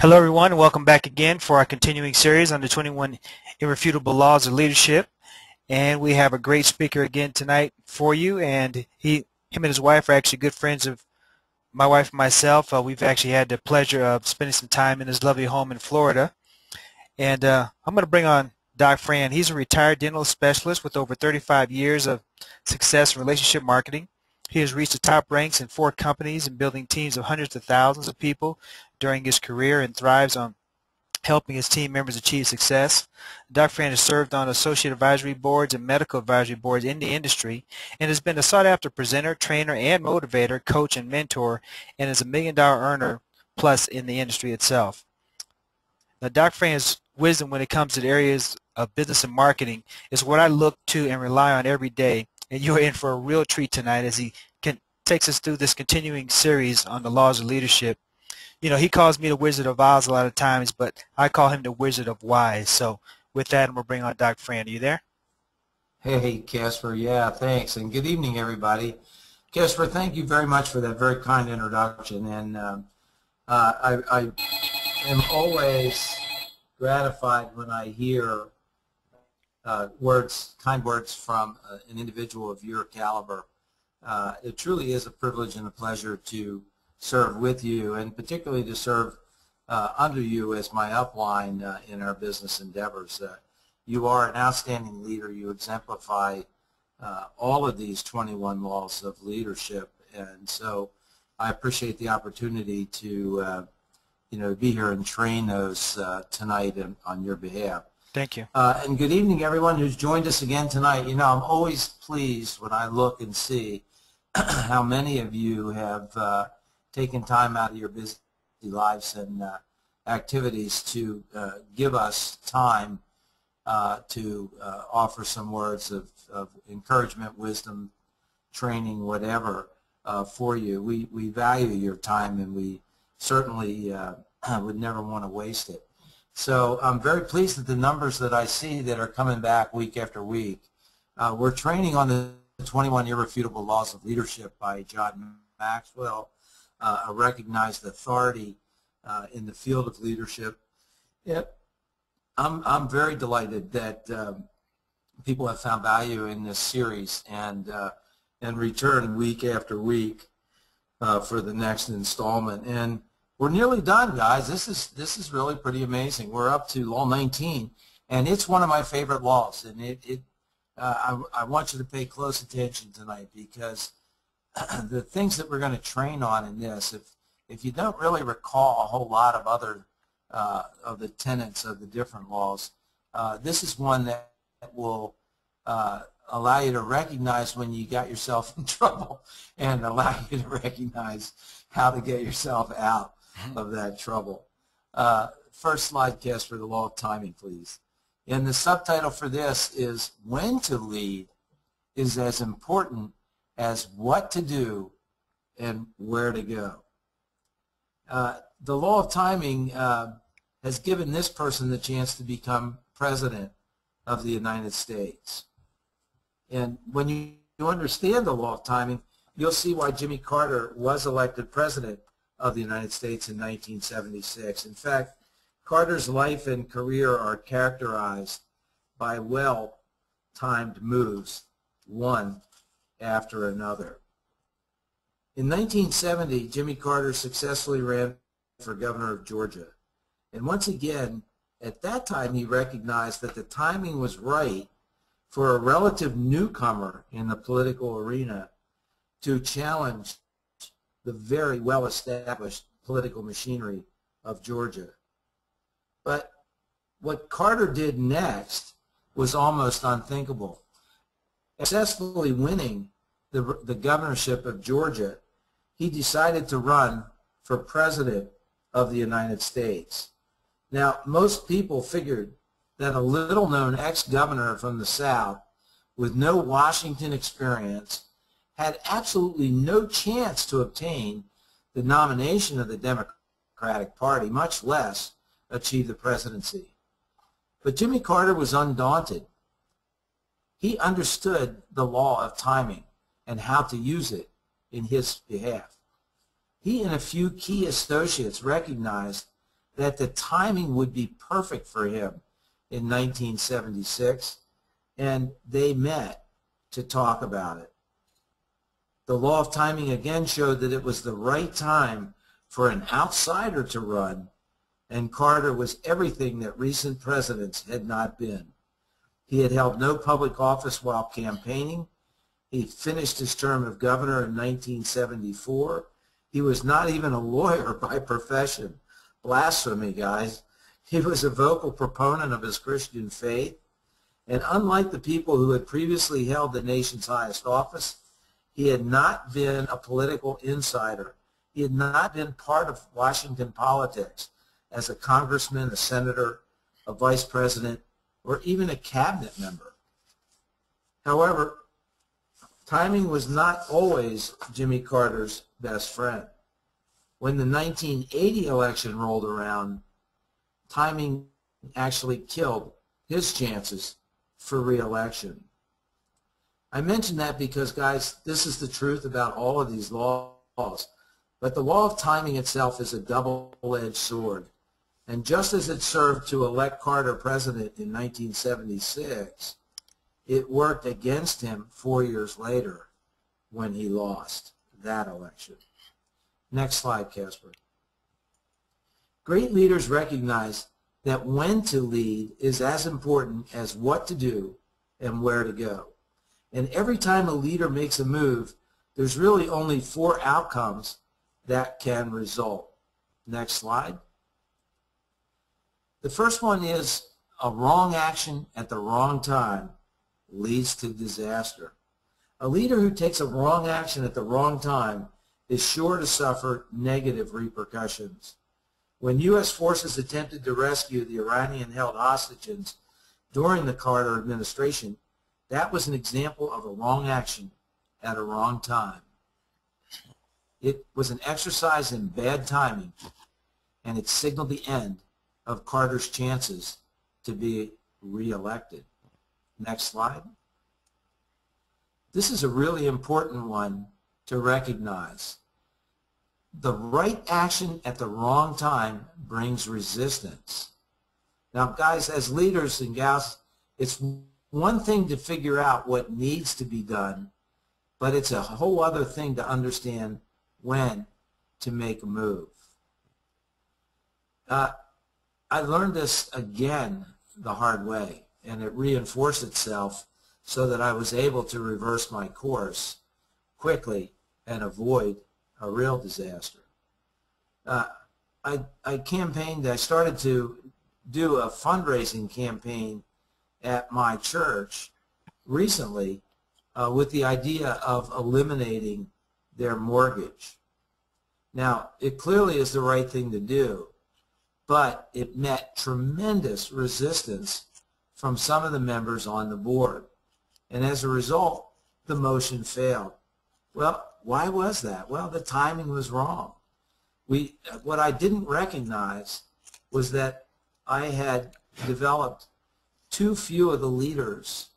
Hello everyone, and welcome back again for our continuing series on the 21 Irrefutable Laws of Leadership. And we have a great speaker again tonight for you, and him and his wife are actually good friends of my wife and myself. We've actually had the pleasure of spending some time in his lovely home in Florida. And I'm going to bring on Doc Fran. He's a retired dental specialist with over 35 years of success in relationship marketing. He has reached the top ranks in 4 companies and building teams of hundreds of thousands of people during his career and thrives on helping his team members achieve success. Dr. Fran has served on associate advisory boards and medical advisory boards in the industry and has been a sought-after presenter, trainer, and motivator, coach, and mentor, and is a $1 million earner plus in the industry itself. Now, Dr. Fran's wisdom when it comes to the areas of business and marketing is what I look to and rely on every day, and you're in for a real treat tonight as he takes us through this continuing series on the laws of leadership. You know, he calls me the Wizard of Oz a lot of times, but I call him the Wizard of Wise. So with that, I'm going to bring on Dr. Fran. Are you there? Hey, Casper. Yeah, thanks. And good evening, everybody. Casper, thank you very much for that very kind introduction. And I am always gratified when I hear kind words from an individual of your caliber. It truly is a privilege and a pleasure to serve with you, and particularly to serve under you as my upline in our business endeavors. You are an outstanding leader. You exemplify all of these 21 laws of leadership, and so I appreciate the opportunity to be here and train those tonight on your behalf. Thank you. And good evening, everyone who's joined us again tonight. You know, I'm always pleased when I look and see how many of you have taken time out of your busy lives and activities to give us time to offer some words of encouragement, wisdom, training, whatever for you. We value your time, and we certainly would never want to waste it. So I'm very pleased at the numbers that I see that are coming back week after week. We're training on the 21 Irrefutable Laws of Leadership by John Maxwell, a recognized authority in the field of leadership. I'm very delighted that people have found value in this series and return week after week for the next installment. And we're nearly done, guys. This is really pretty amazing. We're up to Law 19, and it's one of my favorite laws. And I want you to pay close attention tonight, because the things that we're going to train on in this, if you don't really recall a whole lot of other of the tenets of the different laws, this is one that will allow you to recognize when you got yourself in trouble and allow you to recognize how to get yourself out of that trouble. First slide, Casper, the law of timing, please. And the subtitle for this is When to Lead is as important as what to do and where to go. The law of timing has given this person the chance to become president of the United States. And when you understand the law of timing, you'll see why Jimmy Carter was elected president of the United States in 1976. In fact, Carter's life and career are characterized by well-timed moves, one after another. In 1970, Jimmy Carter successfully ran for governor of Georgia. And once again, at that time, he recognized that the timing was right for a relative newcomer in the political arena to challenge the very well-established political machinery of Georgia. But what Carter did next was almost unthinkable. Successfully winning the governorship of Georgia, he decided to run for president of the United States. Now, most people figured that a little-known ex-governor from the South with no Washington experience had absolutely no chance to obtain the nomination of the Democratic Party, much less achieve the presidency. But Jimmy Carter was undaunted. He understood the law of timing and how to use it in his behalf. He and a few key associates recognized that the timing would be perfect for him in 1976, and they met to talk about it. The law of timing again showed that it was the right time for an outsider to run, and Carter was everything that recent presidents had not been. He had held no public office while campaigning. He finished his term of governor in 1974. He was not even a lawyer by profession. Blasphemy, guys. He was a vocal proponent of his Christian faith. And unlike the people who had previously held the nation's highest office, he had not been a political insider. He had not been part of Washington politics as a congressman, a senator, a vice president, or even a cabinet member. However, timing was not always Jimmy Carter's best friend. When the 1980 election rolled around, timing actually killed his chances for re-election. I mention that because, guys, this is the truth about all of these laws. But the law of timing itself is a double-edged sword. And just as it served to elect Carter president in 1976, it worked against him 4 years later when he lost that election. Next slide, Casper. Great leaders recognize that when to lead is as important as what to do and where to go. And every time a leader makes a move, there's really only 4 outcomes that can result. Next slide. The first one is a wrong action at the wrong time leads to disaster. A leader who takes a wrong action at the wrong time is sure to suffer negative repercussions. When U.S. forces attempted to rescue the Iranian-held hostages during the Carter administration, that was an example of a wrong action at a wrong time. It was an exercise in bad timing, and it signaled the end of Carter's chances to be re-elected. Next slide. This is a really important one to recognize. The right action at the wrong time brings resistance. Now, guys, as leaders and gals, it's one thing to figure out what needs to be done, but it's a whole other thing to understand when to make a move. I learned this again the hard way, and it reinforced itself so that I was able to reverse my course quickly and avoid a real disaster. I campaigned, I started to do a fundraising campaign at my church recently with the idea of eliminating their mortgage. Now, it clearly is the right thing to do, but it met tremendous resistance from some of the members on the board. And as a result, the motion failed. Well, why was that? Well, the timing was wrong. What I didn't recognize was that I had developed too few of the leaders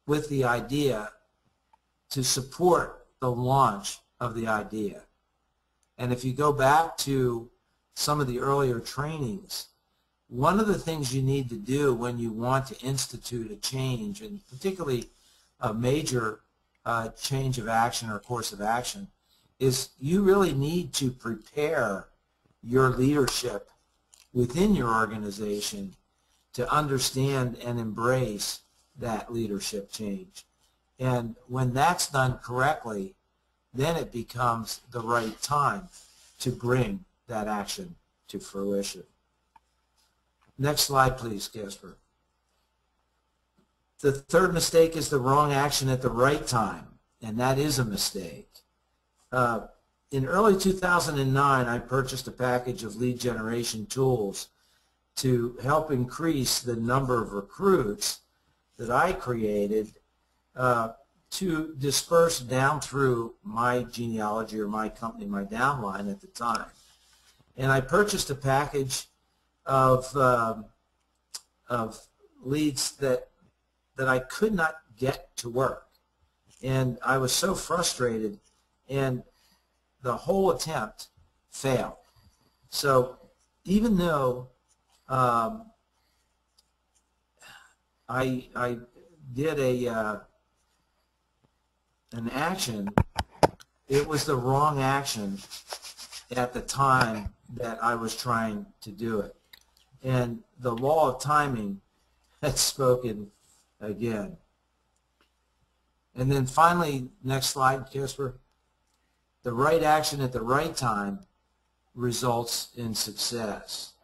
with the idea to support the launch of the idea. And if you go back to some of the earlier trainings, one of the things you need to do when you want to institute a change, and particularly a major change of action or course of action, is you really need to prepare your leadership within your organization to understand and embrace that leadership change. And when that's done correctly, then it becomes the right time to bring that action to fruition. Next slide, please, Casper. The third mistake is the wrong action at the right time, and that is a mistake. In early 2009, I purchased a package of lead generation tools to help increase the number of recruits that I created to disperse down through my genealogy or my company, my downline at the time. And I purchased a package of leads that I could not get to work. And I was so frustrated, and the whole attempt failed. So even though I did an action, it was the wrong action at the time that I was trying to do it. And the law of timing had spoken again. And then finally, next slide, Casper. The right action at the right time results in success.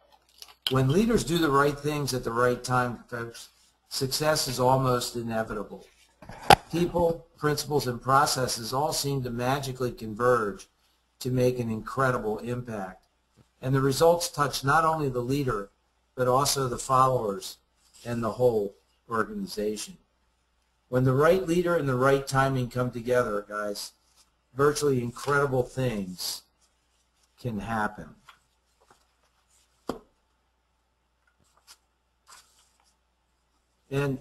When leaders do the right things at the right time, folks, success is almost inevitable. People, principles, and processes all seem to magically converge to make an incredible impact. And the results touch not only the leader, but also the followers and the whole organization. When the right leader and the right timing come together, guys, virtually incredible things can happen. And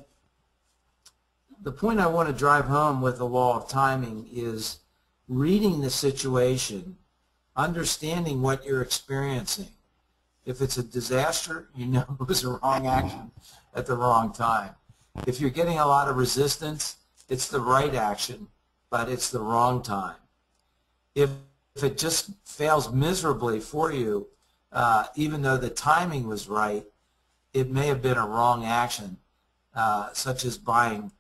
the point I want to drive home with the law of timing is reading the situation, understanding what you're experiencing. If it's a disaster, you know it was a wrong action at the wrong time. If you're getting a lot of resistance, it's the right action, but it's the wrong time. If it just fails miserably for you, even though the timing was right, it may have been a wrong action, such as buying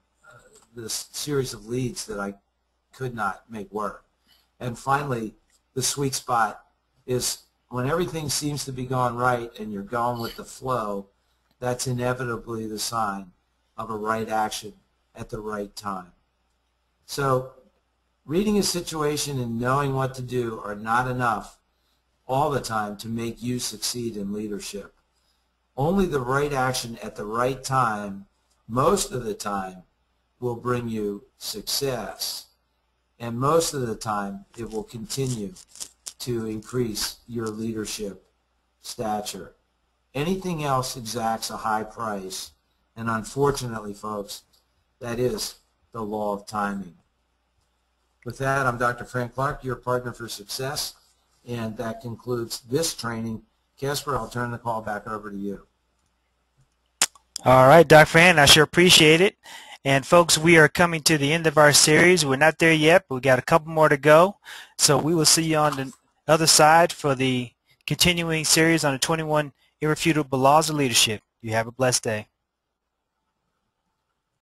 this series of leads that I could not make work. And finally, the sweet spot is when everything seems to be going right and you're going with the flow, that's inevitably the sign of a right action at the right time. So reading a situation and knowing what to do are not enough all the time to make you succeed in leadership. Only the right action at the right time, most of the time, will bring you success. And most of the time, it will continue to increase your leadership stature. Anything else exacts a high price. And unfortunately, folks, that is the law of timing. With that, I'm Dr. Frank Clark, your partner for success, and that concludes this training. Casper, I'll turn the call back over to you. All right, Dr. Fran, I sure appreciate it. And folks, we are coming to the end of our series. We're not there yet, but we got a couple more to go. So we will see you on the other side for the continuing series on the 21 Irrefutable Laws of Leadership. You have a blessed day.